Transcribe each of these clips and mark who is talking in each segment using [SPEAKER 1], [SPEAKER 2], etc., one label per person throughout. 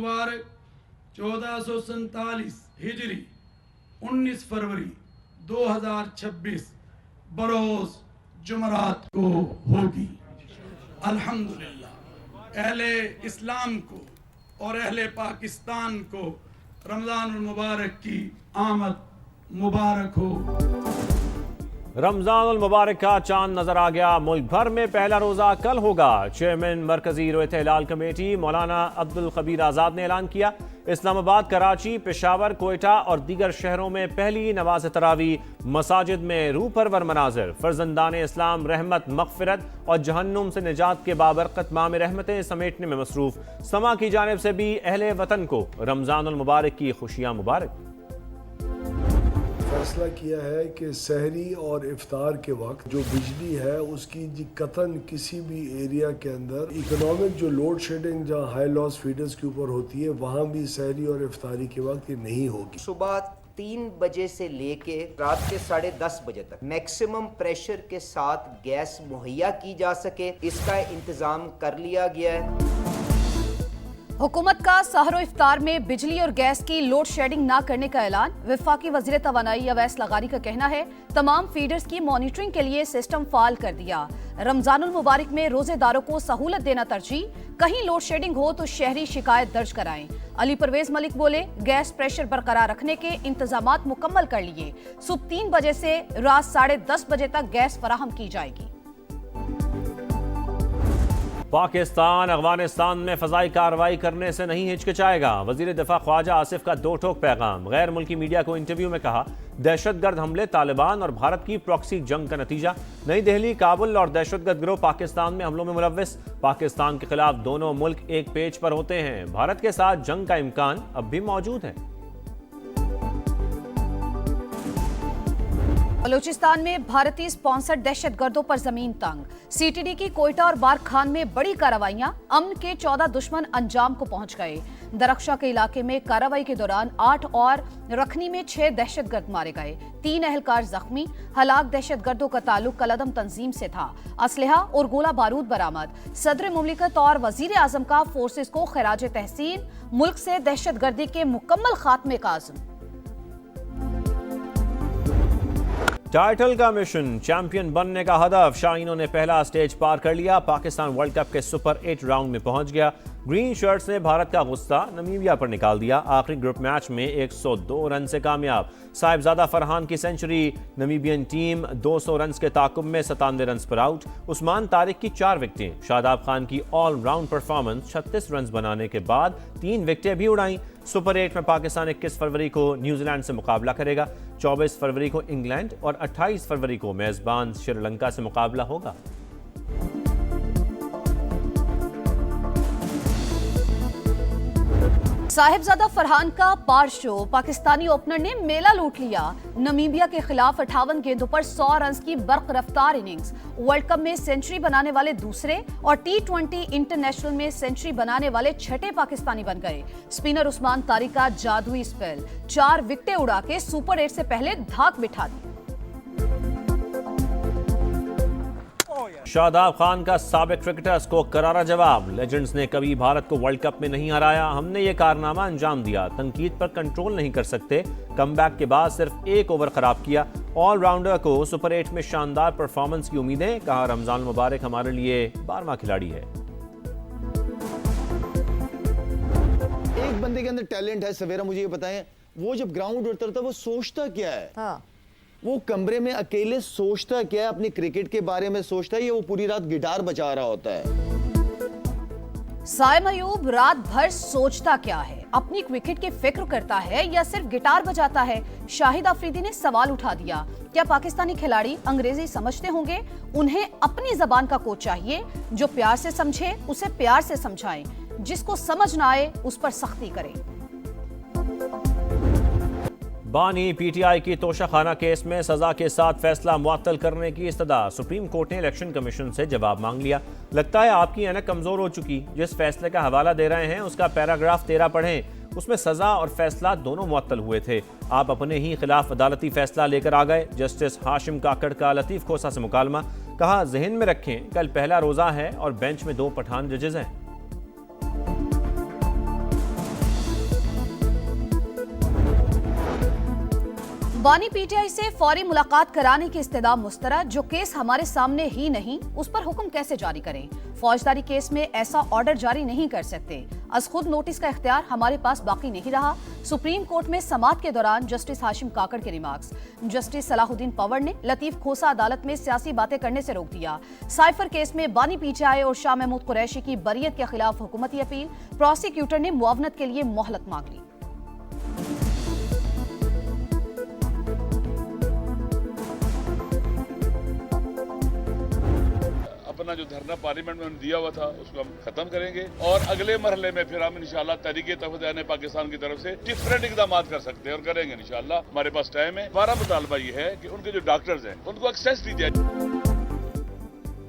[SPEAKER 1] मुबारक 1447 हिजरी 19 फरवरी 2026 बरोज जुमरात को होगी। अल्हम्दुलिल्लाह अहले इस्लाम को और अहले पाकिस्तान को रमज़ानुल मुबारक की आमद मुबारक हो।
[SPEAKER 2] रमज़ानुल मुबारक का चांद नजर आ गया। मुल्क भर में पहला रोज़ा कल होगा। चेयरमैन मरकजी रोयत हिलाल कमेटी मौलाना अब्दुल खबीर आज़ाद ने ऐलान किया। इस्लामाबाद, कराची, पेशावर, कोयटा और दीगर शहरों में पहली नमाज तरावी मसाजिद में रूह परवर मनाजिर। फर्जंदान इस्लाम रहमत, मगफिरत और जहन्नुम से निजात के बाबरकत माह में रहमतें समेटने में मसरूफ। समा की जानिब से भी अहले वतन को रमज़ानुल मुबारक की खुशियाँ मुबारक।
[SPEAKER 3] फैसला किया है कि सहरी और इफ्तार के वक्त जो बिजली है उसकी कतन किसी भी एरिया के अंदर इकोनॉमिक जो लोड शेडिंग जहाँ हाई लॉस फीडर्स के ऊपर होती है वहाँ भी सहरी और इफ्तारी के वक्त ये नहीं होगी।
[SPEAKER 4] सुबह 3 बजे से लेके रात के 10:30 बजे तक मैक्सिमम प्रेशर के साथ गैस मुहैया की जा सके, इसका इंतजाम कर लिया गया है।
[SPEAKER 5] हुकूमत का सहरो इफ्तार में बिजली और गैस की लोड शेडिंग न करने का ऐलान। वफाकी वज़ीर तवानाई अवैस लगारी का कहना है तमाम फीडर्स की मॉनिटरिंग के लिए सिस्टम फाल कर दिया। रमजानुल मुबारक में रोजेदारों को सहूलत देना तरजीह। कहीं लोड शेडिंग हो तो शहरी शिकायत दर्ज कराएं। अली परवेज मलिक बोले, गैस प्रेशर बरकरार रखने के इंतजामात मुकम्मल कर लिए। सुबह 3 बजे से रात 10:30 बजे तक गैस फराहम की जाएगी।
[SPEAKER 2] पाकिस्तान अफगानिस्तान में फजाई कार्रवाई करने से नहीं हिचकिचाएगा। वजीर दिफा ख्वाजा आसिफ का दो टोक पैगाम। गैर मुल्की मीडिया को इंटरव्यू में कहा, दहशतगर्द हमले तालिबान और भारत की प्रॉक्सी जंग का नतीजा। नई दिल्ली, काबुल और दहशतगर्द गिरोह पाकिस्तान में हमलों में मुलव्विस। पाकिस्तान के खिलाफ दोनों मुल्क एक पेज पर होते हैं। भारत के साथ जंग का इम्कान अब भी मौजूद है।
[SPEAKER 5] बलूचिस्तान में भारतीय स्पॉन्सर्ड दहशतगर्दों पर जमीन तंग। सीटीडी की कोयटा और बार खान में बड़ी कार्रवाइयां। अमन के 14 दुश्मन अंजाम को पहुंच गए। दरख्शा के इलाके में कार्रवाई के दौरान 8 और रखनी में 6 दहशतगर्द मारे गए। 3 एहलकार जख्मी। हलाक दहशतगर्दों का ताल्लुक कलदम तंजीम से था। असलहा और गोला बारूद बरामद। सदर मुमलिकत और वजीर आजम का फोर्सेस को खराज तहसीन। मुल्क से दहशतगर्दी के मुकम्मल खात्मे का आज़म।
[SPEAKER 2] टाइटल का मिशन, चैंपियन बनने का हदफ। शाहीनों ने पहला स्टेज पार कर लिया। पाकिस्तान वर्ल्ड कप के सुपर 8 राउंड में पहुंच गया। ग्रीन शर्ट्स ने भारत का गुस्सा नमीबिया पर निकाल दिया। आखिरी ग्रुप मैच में 102 रन से कामयाब। साहिबजादा फरहान की सेंचुरी। नमीबियन टीम 200 रन के ताकुब में 97 रन पर आउट। उस्मान तारिक की 4 विकेटें। शादाब खान की ऑल राउंड परफॉर्मेंस 36 रन बनाने के बाद 3 विकेटें भी उड़ाई। सुपर 8 में पाकिस्तान 21 फरवरी को न्यूजीलैंड से मुकाबला करेगा। 24 फरवरी को इंग्लैंड और 28 फरवरी को मेजबान श्रीलंका से मुकाबला होगा।
[SPEAKER 5] साहिबजादा फरहान का पार शो। पाकिस्तानी ओपनर ने मेला लूट लिया। नमीबिया के खिलाफ 58 गेंदों पर 100 रन की बर्क रफ्तार इनिंग्स। वर्ल्ड कप में सेंचुरी बनाने वाले दूसरे और T20 इंटरनेशनल में सेंचुरी बनाने वाले 6ठे पाकिस्तानी बन गए। स्पिनर उस्मान तारिक का जादुई स्पेल। 4 विकेटें उड़ा के सुपर 8 से पहले धाक बिठा दी।
[SPEAKER 2] शादाब खान का साबिक क्रिकेटर्स को करारा जवाब। लेजेंड्स ने कभी भारत को वर्ल्ड कप में नहीं हराया। हमने ये कारनामा अंजाम दिया। तनकीद पर कंट्रोल नहीं कर सकते। कमबैक के बाद सिर्फ 1 ओवर खराब किया। ऑलराउंडर को सुपर 8 में शानदार परफॉर्मेंस की उम्मीदें। कहा, रमजान मुबारक हमारे लिए 12वां खिलाड़ी है।
[SPEAKER 6] एक बंदे के अंदर टैलेंट है। सवेरा मुझे ये बताएं, वो जब ग्राउंड उतरता है वो सोचता क्या है? हाँ। वो कमरे में अकेले सोचता क्या है? अपनी क्रिकेट के बारे में सोचता है या वो पूरी रात गिटार बजा रहा होता है?
[SPEAKER 5] साइम अयूब रात भर सोचता क्या है? अपनी विकेट की फिक्र करता है या सिर्फ गिटार बजाता है? शाहिद अफरीदी ने सवाल उठा दिया। क्या पाकिस्तानी खिलाड़ी अंग्रेजी समझते होंगे? उन्हें अपनी जबान का कोच चाहिए। जो प्यार से समझे उसे प्यार से समझाएं। जिसको समझ ना आए उस पर सख्ती करें।
[SPEAKER 2] बानी पीटीआई की तोशाखाना केस में सजा के साथ फैसला मुअत्तल करने की इस्तदा। सुप्रीम कोर्ट ने इलेक्शन कमीशन से जवाब मांग लिया। लगता है आपकी ऐनक कमजोर हो चुकी। जिस फैसले का हवाला दे रहे हैं उसका पैराग्राफ 13 पढ़ें। उसमें सजा और फैसला दोनों मुअत्तल हुए थे। आप अपने ही खिलाफ अदालती फैसला लेकर आ गए। जस्टिस हाशिम काकड़ का लतीफ खोसा से मुकालमा। कहा, जहन में रखें कल पहला रोजा है और बेंच में 2 पठान जजेस हैं।
[SPEAKER 5] बानी पीटीआई से फौरी मुलाकात कराने की इस्तदा मुस्तरद। जो केस हमारे सामने ही नहीं, उस पर हुक्म कैसे जारी करें? फौजदारी केस में ऐसा ऑर्डर जारी नहीं कर सकते। अज खुद नोटिस का इख्तियार हमारे पास बाकी नहीं रहा। सुप्रीम कोर्ट में समाअत के दौरान जस्टिस हाशिम काकड़ के रिमार्क्स। जस्टिस सलाहुद्दीन पवर ने लतीफ खोसा अदालत में सियासी बातें करने से रोक दिया। साइफर केस में बानी पीटीआई और शाह महमूद कुरैशी की बरियत के खिलाफ हुकूमती अपील। प्रोसिक्यूटर ने मुआवनत के लिए मोहलत मांग ली।
[SPEAKER 7] अपना जो धरना पार्लियामेंट में दिया हुआ था उसको हम खत्म करेंगे और अगले मरहले में फिर हम इंशाल्लाह तहरीक तहफ़्फ़ुज़ पाकिस्तान की तरफ से डिफरेंट इक़दाम कर सकते हैं और करेंगे इंशाल्लाह। हमारे पास टाइम है। हमारा मुतालबा ये है कि उनके जो डॉक्टर्स हैं उनको एक्सेस दी जाए।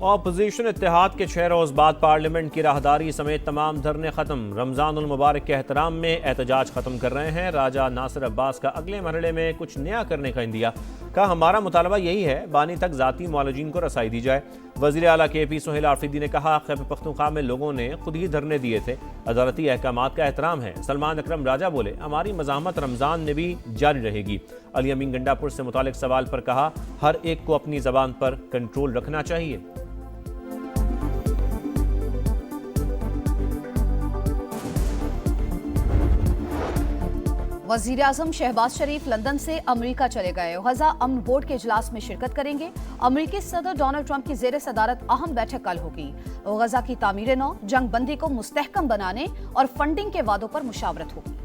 [SPEAKER 2] ऑपोजिशन इत्तेहाद के 6 रोज बाद पार्लियामेंट की राहदारी समेत तमाम धरने खत्म। रमजानुल मुबारक के एहतराम में एहतजाज खत्म कर रहे हैं। राजा नासिर अब्बास का अगले मरहले में कुछ नया करने का इंदिया। कहा हमारा मुतालबा यही है बानी तक जाती मुआलजीन को रसाई दी जाए। वज़ीर आला KP सोहेल आफरीदी ने कहा खैबर पख्तूनख्वा में लोगों ने खुद ही धरने दिए थे, अदालती अहकामात का एहतराम है। सलमान अकरम राजा बोले हमारी मज़ाहमत रमजान में भी जारी रहेगी। अली अमीन गंडापुर से मुतालिक सवाल पर कहा हर एक को अपनी ज़बान पर कंट्रोल रखना चाहिए।
[SPEAKER 5] वज़ीर आज़म शहबाज शरीफ लंदन से अमेरिका चले गए। गजा अमन बोर्ड के इजलास में शिरकत करेंगे। अमेरिकी सदर डोनाल्ड ट्रंप की ज़ेर सदारत अहम बैठक कल होगी। गजा की तामीर नौ, जंग बंदी को मुस्तहकम बनाने और फंडिंग के वादों पर मुशावरत होगी।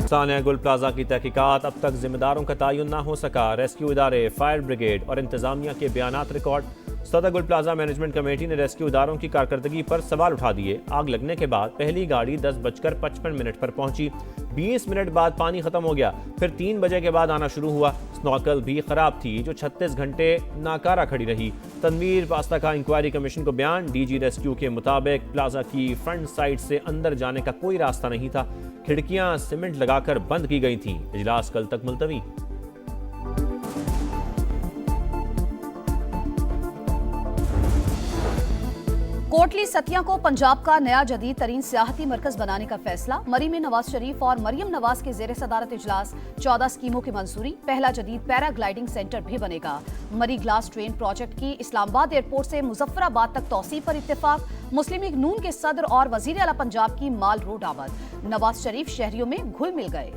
[SPEAKER 2] सानिया गुल प्लाजा की तहकीकात, अब तक जिम्मेदारों का तयन न हो सका। रेस्क्यू इदारे, फायर ब्रिगेड और इंतजामिया के बयानात रिकॉर्ड। सदर गुल प्लाजा मैनेजमेंट कमेटी ने रेस्क्यू इदारों की कारकर्दगी पर सवाल उठा दिए। आग लगने के बाद पहली गाड़ी 10:55 पर पहुंची। 20 मिनट बाद पानी खत्म हो गया। फिर 3 बजे के बाद आना शुरू हुआ। स्नॉकल भी खराब थी जो 36 घंटे नाकारा खड़ी रही। तनवीर पास्ता का इंक्वायरी कमीशन को बयान। DG रेस्क्यू के मुताबिक प्लाजा की फ्रंट साइड से अंदर जाने का कोई रास्ता नहीं था। खिड़कियां सीमेंट लगाकर बंद की गई थीं। इजलास कल तक मुलतवी।
[SPEAKER 5] कोटली सतिया को पंजाब का नया जदीद तरीन सियाहती मरकज बनाने का फैसला। मरी में नवाज शरीफ और मरियम नवाज के जेर सदारत इजलास। 14 स्कीमों की मंजूरी। पहला जदीद पैराग्लाइडिंग सेंटर भी बनेगा। मरी ग्लास ट्रेन प्रोजेक्ट की इस्लामाबाद एयरपोर्ट से मुजफ्फराबाद तक तौसी पर इत्तेफाक। मुस्लिम लीग नून के सदर और वजीर आला पंजाब की माल रोड आमद। नवाज शरीफ शहरियों में घुल मिल गए।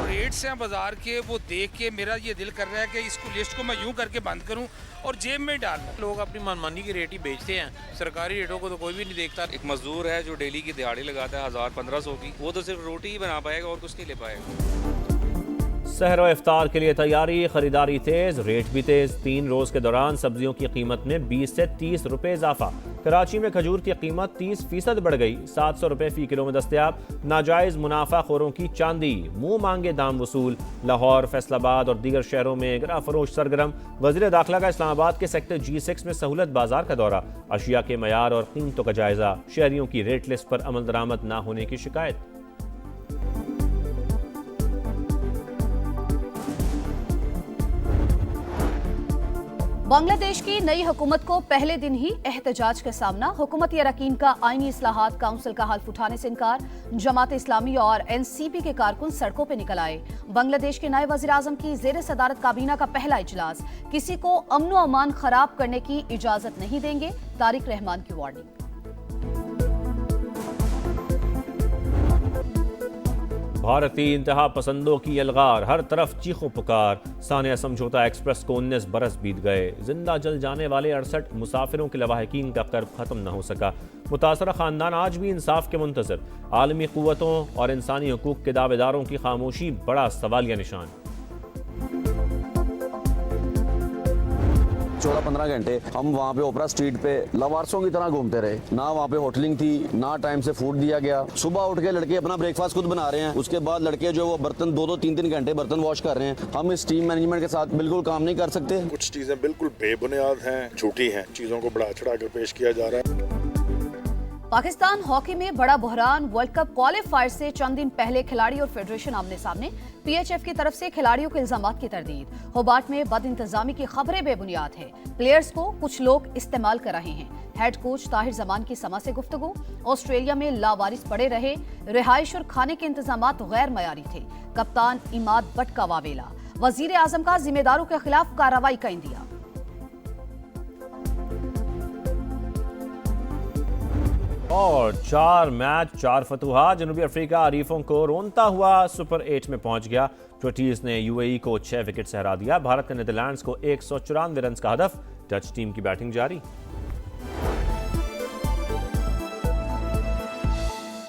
[SPEAKER 8] रेट्स हैं बाजार के वो देख के मेरा ये दिल कर रहा है कि इसको लिस्ट को मैं यूं करके बंद करूं और जेब में डाल दूं।
[SPEAKER 9] लोग अपनी मनमानी की रेट ही बेचते हैं, सरकारी रेटों को तो कोई भी नहीं देखता।
[SPEAKER 10] एक मजदूर है जो डेली की दिहाड़ी लगाता है 1000-1500 की, वो तो सिर्फ रोटी ही बना पाएगा और कुछ नहीं ले पाएगा।
[SPEAKER 2] सहर व इफ्तार के लिए तैयारी, खरीदारी तेज, रेट भी तेज। 3 रोज के दौरान सब्जियों की कीमत में 20 से 30 रुपए इजाफा। कराची में खजूर की कीमत 30% बढ़ गई। 700 रुपए फी किलो में दस्तयाब। नाजायज मुनाफाखोरों की चांदी, मुंह मांगे दाम वसूल। लाहौर, फैसलाबाद और दीगर शहरों में गिरा फरोश सरगर्म। वज़ीर दाखिला का इस्लामाबाद के सेक्टर G6 में सहूलत बाजार का दौरा। अशिया के मयार और कीमतों का जायजा। शहरियों की रेट लिस्ट पर अमल दरामद न होने की शिकायत।
[SPEAKER 5] बांग्लादेश की नई हुकूमत को पहले दिन ही एहतजाज का सामना। हुकूमती अरकान का आईनी इस्लाहात काउंसिल का हल्फ उठाने से इनकार। जमात इस्लामी और NCP के कारकुन सड़कों पर निकल आए। बांग्लादेश के नए वज़ीर आज़म की ज़ेर सदारत काबीना का पहला इजलास। किसी को अमन व अमान खराब करने की इजाजत नहीं देंगे, तारिक रहमान की वार्निंग।
[SPEAKER 2] भारतीय इंतहा पसंदों की अलगार, हर तरफ चीखों पुकार। सानिया समझौता एक्सप्रेस को 19 बरस बीत गए। जिंदा जल जाने वाले 68 मुसाफिरों के लवाहिकीन का कर्ब खत्म न हो सका। मुतासरा खानदान आज भी इंसाफ के मुंतजर। आलमी कुव्वतों और इंसानी हकूक के दावेदारों की खामोशी बड़ा सवालिया निशान।
[SPEAKER 11] 14-15 घंटे हम वहाँ पे ओपरा स्ट्रीट पे लवारसों की तरह घूमते रहे। ना वहाँ पे होटलिंग थी, ना टाइम से फूड दिया गया। सुबह उठ के लड़के अपना ब्रेकफास्ट खुद बना रहे हैं, उसके बाद लड़के जो वो बर्तन 2-3 घंटे बर्तन वॉश कर रहे हैं। हम इस टीम मैनेजमेंट के साथ बिल्कुल काम नहीं कर सकते।
[SPEAKER 12] कुछ चीजें बिल्कुल बेबुनियाद हैं, झूठी हैं, चीजों को बढ़ा चढ़ा कर पेश किया जा रहा है।
[SPEAKER 5] पाकिस्तान हॉकी में बड़ा बहरान। वर्ल्ड कप क्वालिफायर से चंद दिन पहले खिलाड़ी और फेडरेशन आमने सामने। पीएचएफ की तरफ से खिलाड़ियों के इल्जामात की तरदीद। होबार्ट में बदइंतजामी की खबरें बेबुनियाद हैं। प्लेयर्स को कुछ लोग इस्तेमाल कर रहे हैं। हेड कोच ताहिर जमान की समा से गुफ्तगू। ऑस्ट्रेलिया में लावारिस पड़े रहे, रिहाइश और खाने के इंतजामात गैर मयारी थे। कप्तान इमाद बट का वावेला। वजीर आजम का जिम्मेदारों के खिलाफ कार्रवाई का इंदिया।
[SPEAKER 2] और 4 मैच 4 फतुहा। जनूबी अफ्रीका अरीफों को रोनता हुआ सुपर 8 में पहुंच गया। प्रोटीज ने यूएई को 6 विकेट से हरा दिया। भारत का नीदरलैंड्स को 194 रन का हदफ। डच टीम की बैटिंग जारी।